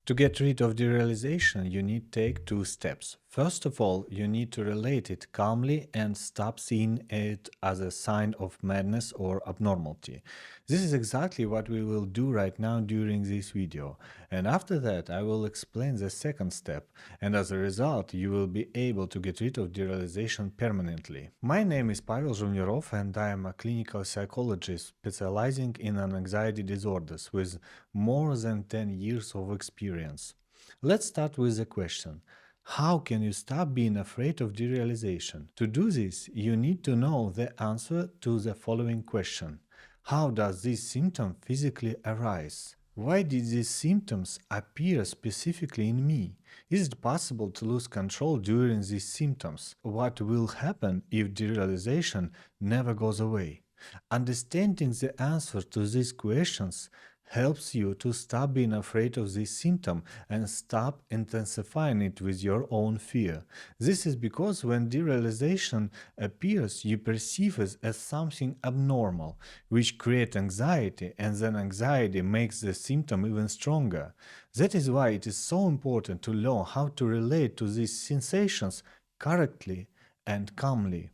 To get rid of derealization, you need to take two steps. First of all, you need to relate it calmly and stop seeing it as a sign of madness or abnormality. This is exactly what we will do right now during this video. And after that, I will explain the second step, and as a result, you will be able to get rid of derealization permanently. My name is Pavel Zhumnerov, and I am a clinical psychologist specializing in anxiety disorders with more than 10 years of experience. Let's start with the question. How can you stop being afraid of derealization? To do this, you need to know the answer to the following question. How does this symptom physically arise? Why did these symptoms appear specifically in me? Is it possible to lose control during these symptoms? What will happen if derealization never goes away? Understanding the answer to these questions helps you to stop being afraid of this symptom and stop intensifying it with your own fear. This is because when derealization appears, you perceive it as something abnormal, which creates anxiety, and then anxiety makes the symptom even stronger. That is why it is so important to learn how to relate to these sensations correctly and calmly.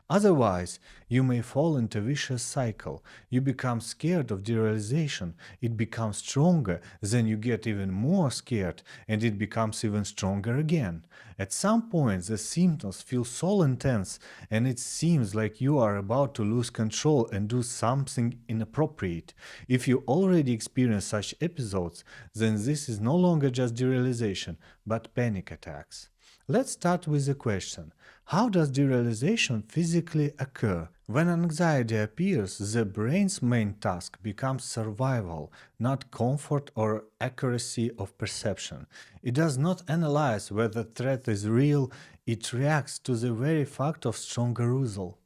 Otherwise, you may fall into a vicious cycle. You become scared of derealization, it becomes stronger, then you get even more scared, and it becomes even stronger again. At some point, the symptoms feel so intense, and it seems like you are about to lose control and do something inappropriate. If you already experience such episodes, then this is no longer just derealization, but panic attacks. Let's start with the question. How does derealization physically occur? When anxiety appears, the brain's main task becomes survival, not comfort or accuracy of perception. It does not analyze whether threat is real, it reacts to the very fact of strong arousal.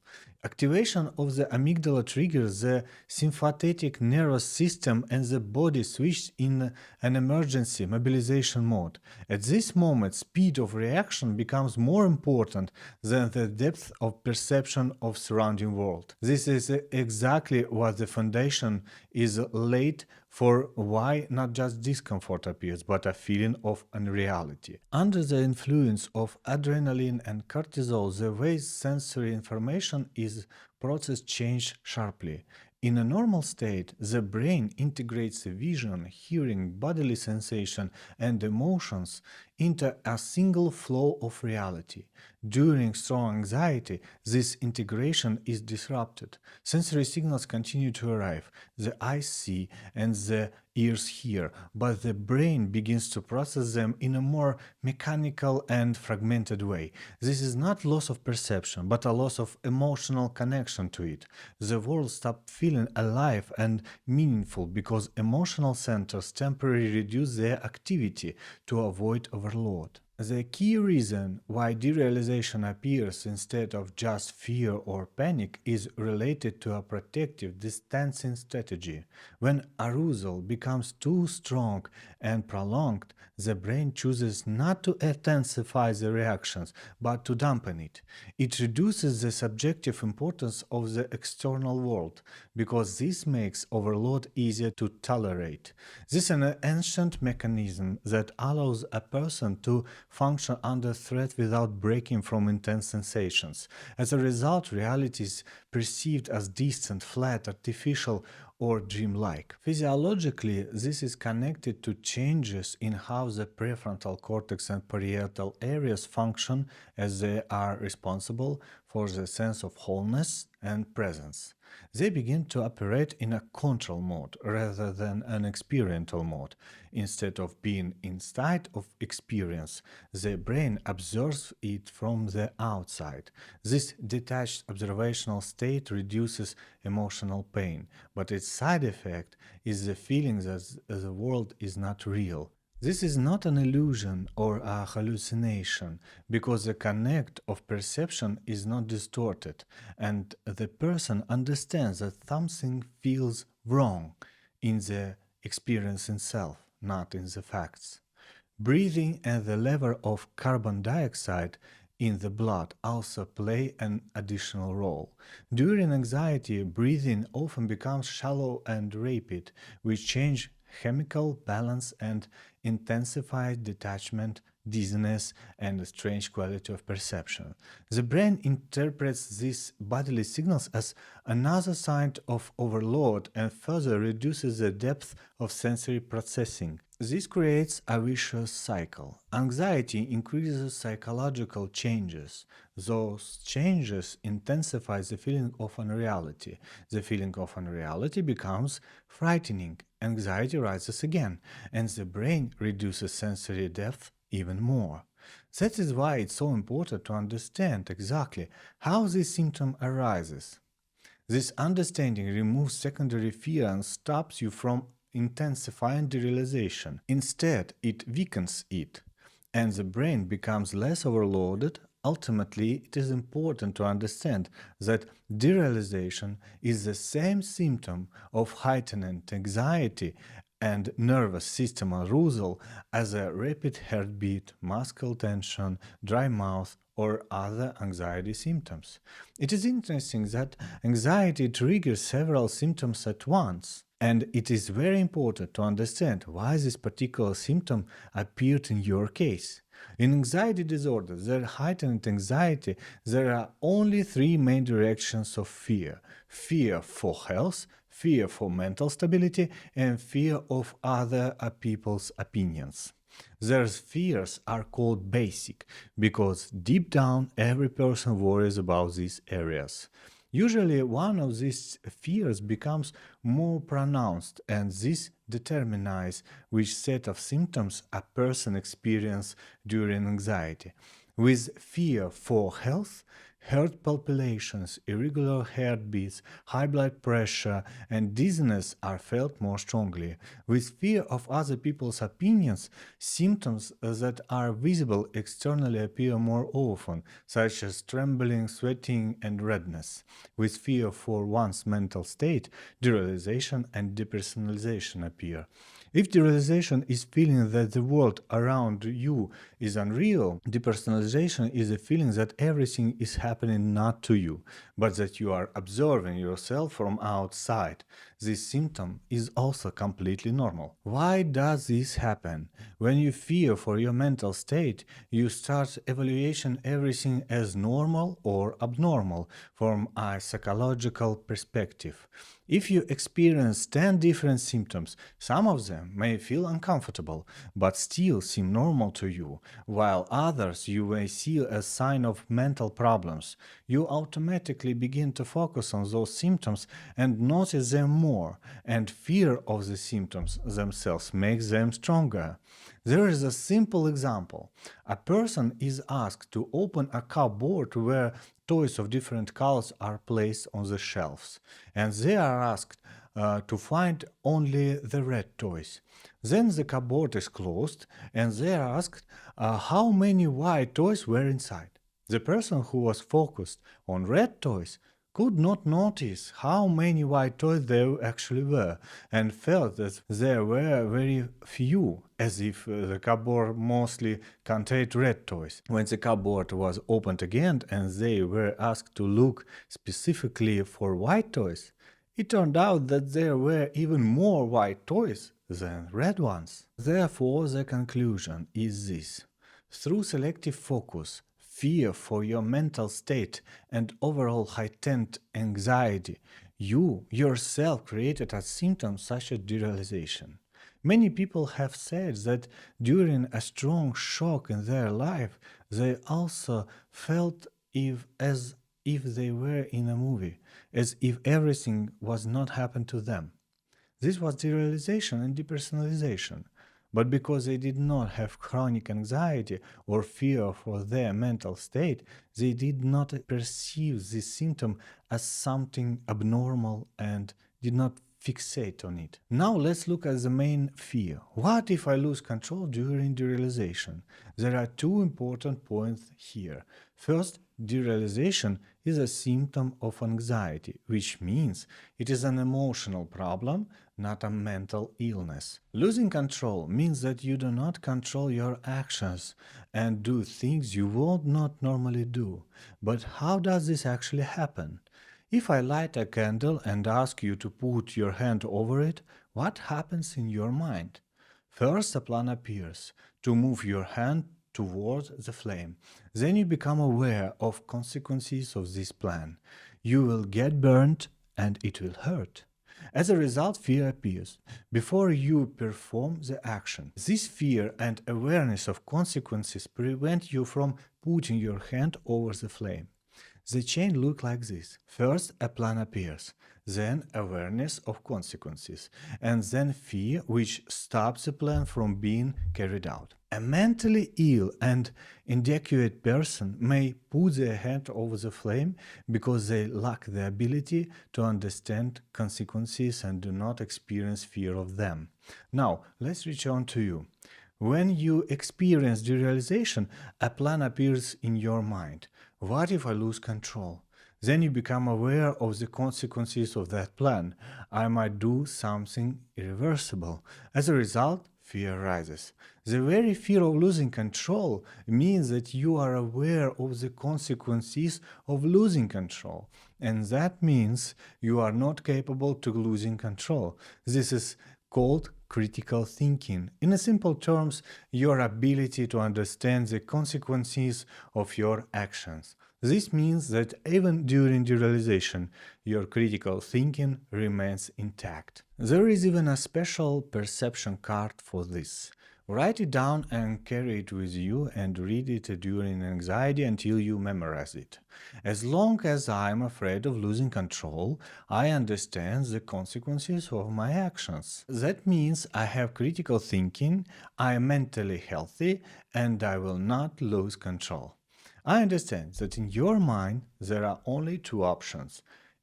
Activation of the amygdala triggers the sympathetic nervous system and the body switches in an emergency mobilization mode. At this moment, speed of reaction becomes more important than the depth of perception of surrounding world. This is exactly what the foundation is laid for why not just discomfort appears, but a feeling of unreality. Under the influence of adrenaline and cortisol, the way sensory information is processed changes sharply. In a normal state, the brain integrates vision, hearing, bodily sensation, and emotions into a single flow of reality. During strong anxiety, this integration is disrupted. Sensory signals continue to arrive. The eyes see and the ears hear, but the brain begins to process them in a more mechanical and fragmented way. This is not loss of perception, but a loss of emotional connection to it. The world stops feeling alive and meaningful because emotional centers temporarily reduce their activity to avoid overload. The key reason why derealization appears instead of just fear or panic is related to a protective distancing strategy. When arousal becomes too strong and prolonged, the brain chooses not to intensify the reactions, but to dampen it. It reduces the subjective importance of the external world, because this makes overload easier to tolerate. This is an ancient mechanism that allows a person to function under threat without breaking from intense sensations. As a result, reality is perceived as distant, flat, artificial, or dreamlike. Physiologically, this is connected to changes in how the prefrontal cortex and parietal areas function, as they are responsible for the sense of wholeness and presence. They begin to operate in a control mode rather than an experiential mode. Instead of being inside of experience, the brain observes it from the outside. This detached observational state reduces emotional pain, but its side effect is the feeling that the world is not real. This is not an illusion or a hallucination, because the connect of perception is not distorted, and the person understands that something feels wrong in the experience itself, not in the facts. Breathing and the level of carbon dioxide in the blood also play an additional role. During anxiety, breathing often becomes shallow and rapid, which change chemical balance and intensifies detachment, dizziness, and a strange quality of perception. The brain interprets these bodily signals as another sign of overload and further reduces the depth of sensory processing. This creates a vicious cycle. Anxiety increases psychological changes. Those changes intensify the feeling of unreality. The feeling of unreality becomes frightening. Anxiety rises again, and the brain reduces sensory depth even more. That is why it's so important to understand exactly how this symptom arises. This understanding removes secondary fear and stops you from intensifying derealization. Instead, it weakens it, and the brain becomes less overloaded. Ultimately, it is important to understand that derealization is the same symptom of heightened anxiety and nervous system arousal as a rapid heartbeat, muscle tension, dry mouth, or other anxiety symptoms. It is interesting that anxiety triggers several symptoms at once. And it is very important to understand why this particular symptom appeared in your case. In anxiety disorder, there heightened anxiety, there are only three main directions of fear: fear for health, fear for mental stability, and fear of other people's opinions. Their fears are called basic because deep down every person worries about these areas. Usually, one of these fears becomes more pronounced, and this determines which set of symptoms a person experiences during anxiety. With fear for health, heart palpitations, irregular heartbeats, high blood pressure, and dizziness are felt more strongly. With fear of other people's opinions, symptoms that are visible externally appear more often, such as trembling, sweating, and redness. With fear for one's mental state, derealization and depersonalization appear. If derealization is feeling that the world around you is unreal, depersonalization is a feeling that everything is happening not to you, but that you are observing yourself from outside. This symptom is also completely normal. Why does this happen? When you fear for your mental state, you start evaluating everything as normal or abnormal from a psychological perspective. If you experience 10 different symptoms, some of them may feel uncomfortable, but still seem normal to you, while others you may see as sign of mental problems. You automatically begin to focus on those symptoms and notice them more, and fear of the symptoms themselves makes them stronger. There is a simple example. A person is asked to open a cupboard where toys of different colors are placed on the shelves, and they are asked to find only the red toys. Then the cupboard is closed, and they are asked how many white toys were inside. The person who was focused on red toys could not notice how many white toys there actually were, and felt that there were very few, as if the cupboard mostly contained red toys. When the cupboard was opened again and they were asked to look specifically for white toys, it turned out that there were even more white toys than red ones. Therefore, the conclusion is this: through selective focus, fear for your mental state, and overall heightened anxiety, you yourself created a symptom such as derealization. Many people have said that during a strong shock in their life, they also felt as if they were in a movie, as if everything was not happened to them. This was derealization and depersonalization. But because they did not have chronic anxiety or fear for their mental state, they did not perceive this symptom as something abnormal and did not fixate on it. Now let's look at the main fear. What if I lose control during derealization? There are two important points here. First, derealization is a symptom of anxiety, which means it is an emotional problem, not a mental illness. Losing control means that you do not control your actions and do things you would not normally do. But how does this actually happen? If I light a candle and ask you to put your hand over it, what happens in your mind? First, a plan appears to move your hand toward the flame. Then you become aware of consequences of this plan. You will get burned and it will hurt. As a result, fear appears before you perform the action. This fear and awareness of consequences prevent you from putting your hand over the flame. The chain looks like this. First, a plan appears, then awareness of consequences, and then fear, which stops the plan from being carried out. A mentally ill and inadequate person may put their hand over the flame because they lack the ability to understand consequences and do not experience fear of them. Now, let's return to you. When you experience derealization, a plan appears in your mind. What if I lose control? Then you become aware of the consequences of that plan. I might do something irreversible. As a result, fear rises. The very fear of losing control means that you are aware of the consequences of losing control. And that means you are not capable to losing control. This is called critical thinking. In simple terms, your ability to understand the consequences of your actions. This means that even during derealization, your critical thinking remains intact. There is even a special perception card for this. Write it down and carry it with you and read it during anxiety until you memorize it. As long as I am afraid of losing control, I understand the consequences of my actions. That means I have critical thinking, I am mentally healthy, and I will not lose control. I understand that in your mind there are only two options.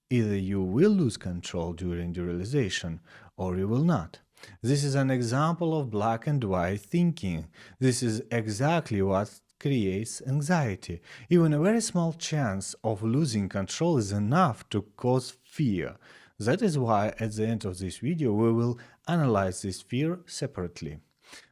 Either you will lose control during derealization or you will not. This is an example of black and white thinking. This is exactly what creates anxiety. Even a very small chance of losing control is enough to cause fear. That is why at the end of this video we will analyze this fear separately.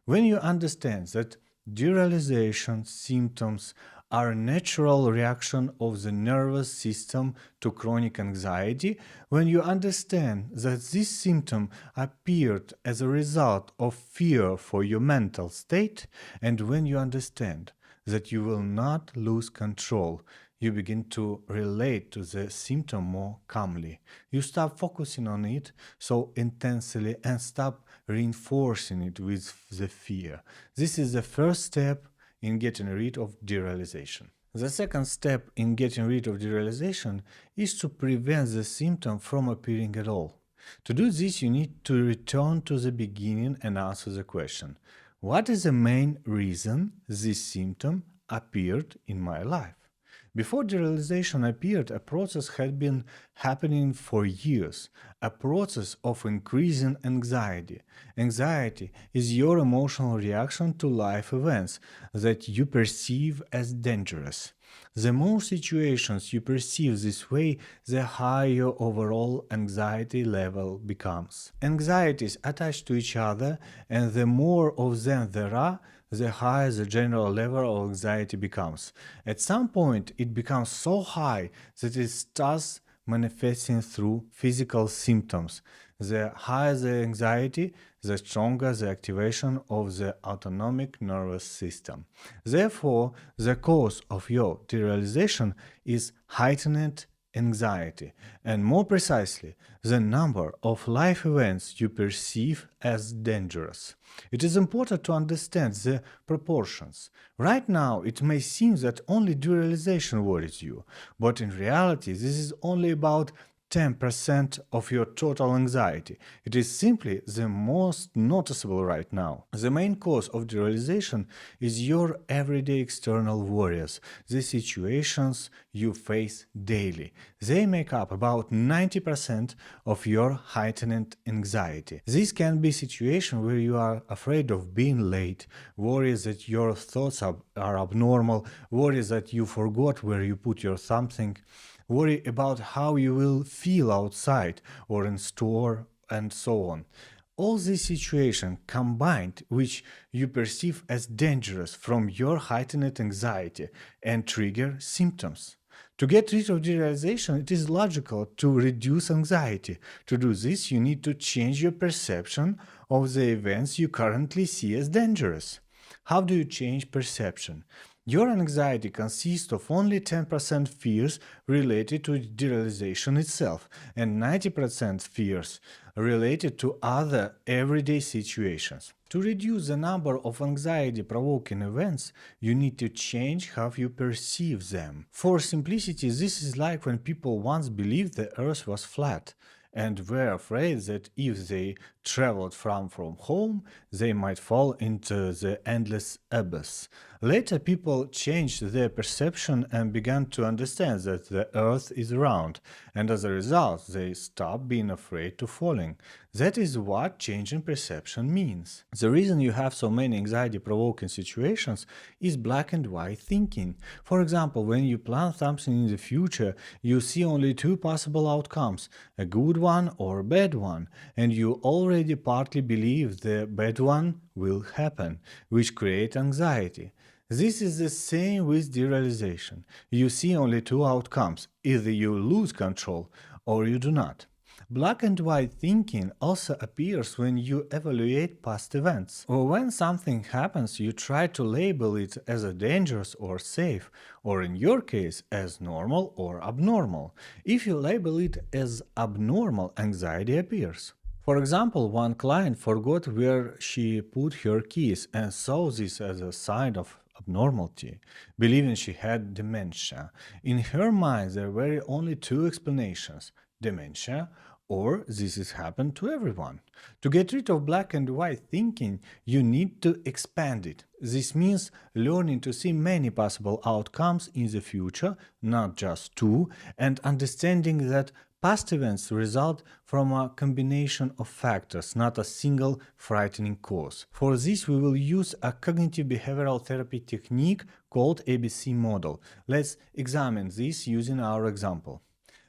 When you understand that derealization symptoms are a natural reaction of the nervous system to chronic anxiety, when you understand that this symptom appeared as a result of fear for your mental state, and when you understand that you will not lose control, you begin to relate to the symptom more calmly. You stop focusing on it so intensely and stop reinforcing it with the fear. This is the first step in getting rid of derealization. The second step in getting rid of derealization is to prevent the symptom from appearing at all. To do this, you need to return to the beginning and answer the question: what is the main reason this symptom appeared in my life? Before derealization appeared, a process had been happening for years, a process of increasing anxiety. Anxiety is your emotional reaction to life events that you perceive as dangerous. The more situations you perceive this way, the higher your overall anxiety level becomes. Anxieties attach to each other, and the more of them there are, the higher the general level of anxiety becomes. At some point, it becomes so high that it starts manifesting through physical symptoms. The higher the anxiety, the stronger the activation of the autonomic nervous system. Therefore, the cause of your derealization is heightened anxiety, and more precisely, the number of life events you perceive as dangerous. It is important to understand the proportions. Right now, it may seem that only derealization worries you, but in reality, this is only about 10% of your total anxiety. It is simply the most noticeable right now. The main cause of derealization is your everyday external worries, the situations you face daily. They make up about 90% of your heightened anxiety. This can be situations where you are afraid of being late, worries that your thoughts are abnormal, worries that you forgot where you put your something, worry about how you will feel outside or in store, and so on. All these situations combined, which you perceive as dangerous from your heightened anxiety, and trigger symptoms. To get rid of derealization, it is logical to reduce anxiety. To do this, you need to change your perception of the events you currently see as dangerous. How do you change perception? Your anxiety consists of only 10% fears related to derealization itself and 90% fears related to other everyday situations. To reduce the number of anxiety-provoking events, you need to change how you perceive them. For simplicity, this is like when people once believed the Earth was flat and were afraid that if they traveled from home, they might fall into the endless abyss. Later, people changed their perception and began to understand that the earth is round, and as a result, they stopped being afraid to falling. That is what changing perception means. The reason you have so many anxiety-provoking situations is black and white thinking. For example, when you plan something in the future, you see only two possible outcomes, a good one or a bad one, and you already partly believe the bad one will happen, which creates anxiety. This is the same with derealization. You see only two outcomes, either you lose control or you do not. Black and white thinking also appears when you evaluate past events. Or when something happens, you try to label it as a dangerous or safe, or in your case, as normal or abnormal. If you label it as abnormal, anxiety appears. For example, one client forgot where she put her keys and saw this as a sign of abnormality, believing she had dementia. In her mind, there were only two explanations: dementia or this has happened to everyone. To get rid of black and white thinking, you need to expand it. This means learning to see many possible outcomes in the future, not just two, and understanding that past events result from a combination of factors, not a single frightening cause. For this, we will use a cognitive behavioral therapy technique called ABC model. Let's examine this using our example.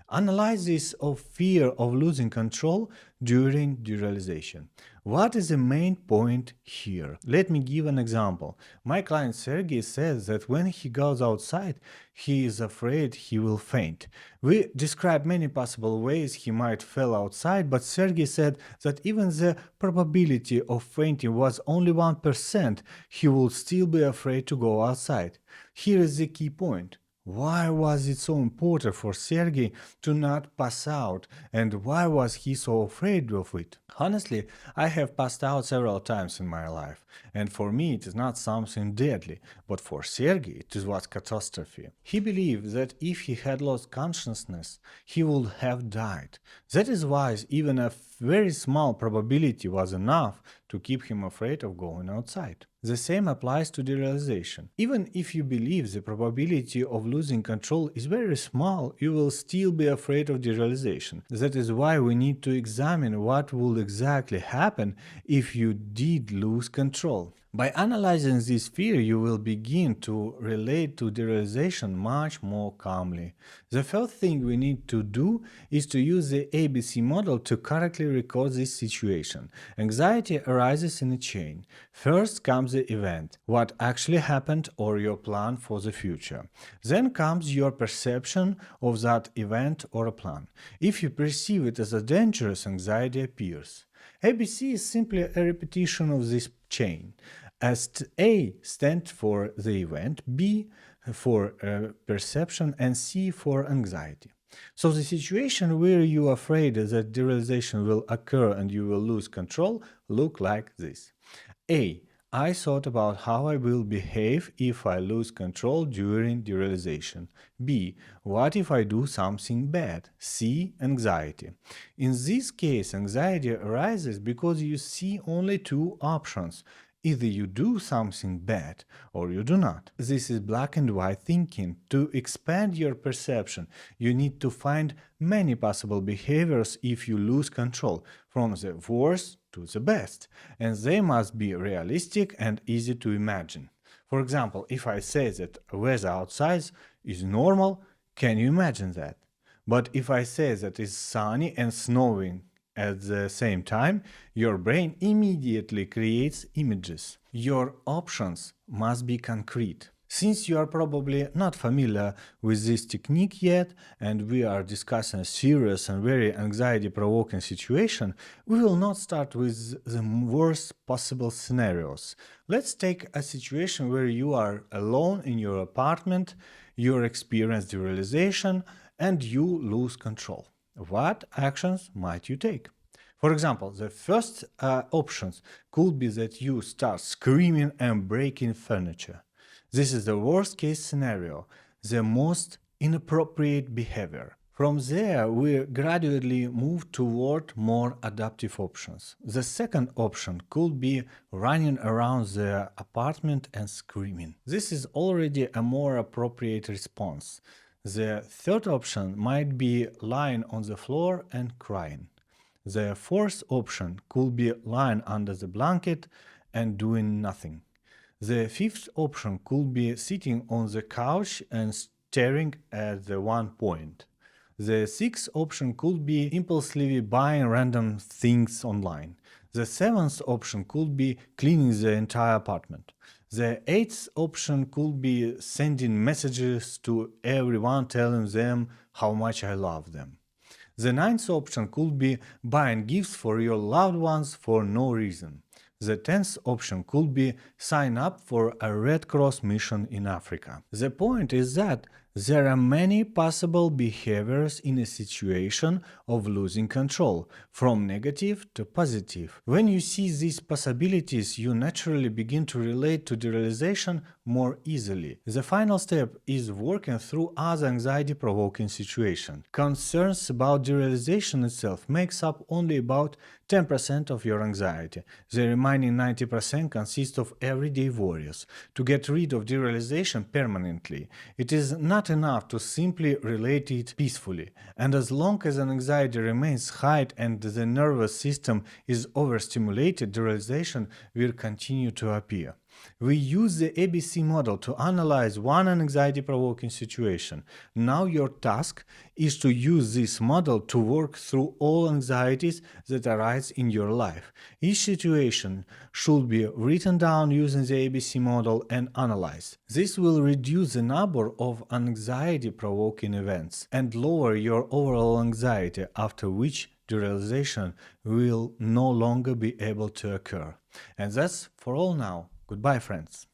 Analysis of fear of losing control during derealization. What is the main point here? Let me give an example. My client Sergey says that when he goes outside, he is afraid he will faint. We described many possible ways he might fall outside, but Sergey said that even the probability of fainting was only 1%, he would still be afraid to go outside. Here is the key point. Why was it so important for Sergey to not pass out, and why was he so afraid of it? Honestly, I have passed out several times in my life, and for me it is not something deadly, but for Sergey it was catastrophe. He believed that if he had lost consciousness, he would have died. That is why even a very small probability was enough to keep him afraid of going outside. The same applies to derealization. Even if you believe the probability of losing control is very small, you will still be afraid of derealization. That is why we need to examine what would exactly happen if you did lose control. By analyzing this fear, you will begin to relate to derealization much more calmly. The first thing we need to do is to use the ABC model to correctly record this situation. Anxiety arises in a chain. First comes the event, what actually happened or your plan for the future. Then comes your perception of that event or a plan. If you perceive it as a dangerous, anxiety appears. ABC is simply a repetition of this chain. As A stands for the event, B for perception, and C for anxiety. So the situation where you are afraid that derealization will occur and you will lose control look like this. A. I thought about how I will behave if I lose control during derealization. B. What if I do something bad? C. Anxiety. In this case, anxiety arises because you see only two options. Either you do something bad or you do not. This is black and white thinking. To expand your perception, you need to find many possible behaviors if you lose control, from the worst to the best, and they must be realistic and easy to imagine. For example, if I say that weather outside is normal, can you imagine that? But if I say that it's sunny and snowing at the same time, your brain immediately creates images. Your options must be concrete. Since you are probably not familiar with this technique yet, and we are discussing a serious and very anxiety provoking situation, we will not start with the worst possible scenarios. Let's take a situation where you are alone in your apartment, you experience derealization, and you lose control. What actions might you take? For example, the first options could be that you start screaming and breaking furniture. This is the worst case scenario, the most inappropriate behavior. From there, we gradually move toward more adaptive options. The second option could be running around the apartment and screaming. This is already a more appropriate response. The third option might be lying on the floor and crying. The fourth option could be lying under the blanket and doing nothing. The fifth option could be sitting on the couch and staring at the one point. The sixth option could be impulsively buying random things online. The seventh option could be cleaning the entire apartment. The eighth option could be sending messages to everyone telling them how much I love them. The ninth option could be buying gifts for your loved ones for no reason. The 10th option could be sign up for a Red Cross mission in Africa. The point is that there are many possible behaviors in a situation of losing control, from negative to positive. When you see these possibilities, you naturally begin to relate to derealization more easily. The final step is working through other anxiety-provoking situations. Concerns about derealization itself makes up only about 10% of your anxiety. The remaining 90% consists of everyday worries. To get rid of derealization permanently, it is not enough to simply relate it peacefully. And as long as an anxiety remains high and the nervous system is overstimulated, derealization will continue to appear. We use the ABC model to analyze one anxiety-provoking situation. Now your task is to use this model to work through all anxieties that arise in your life. Each situation should be written down using the ABC model and analyzed. This will reduce the number of anxiety-provoking events and lower your overall anxiety, after which derealization will no longer be able to occur. And that's for all now. Goodbye, friends.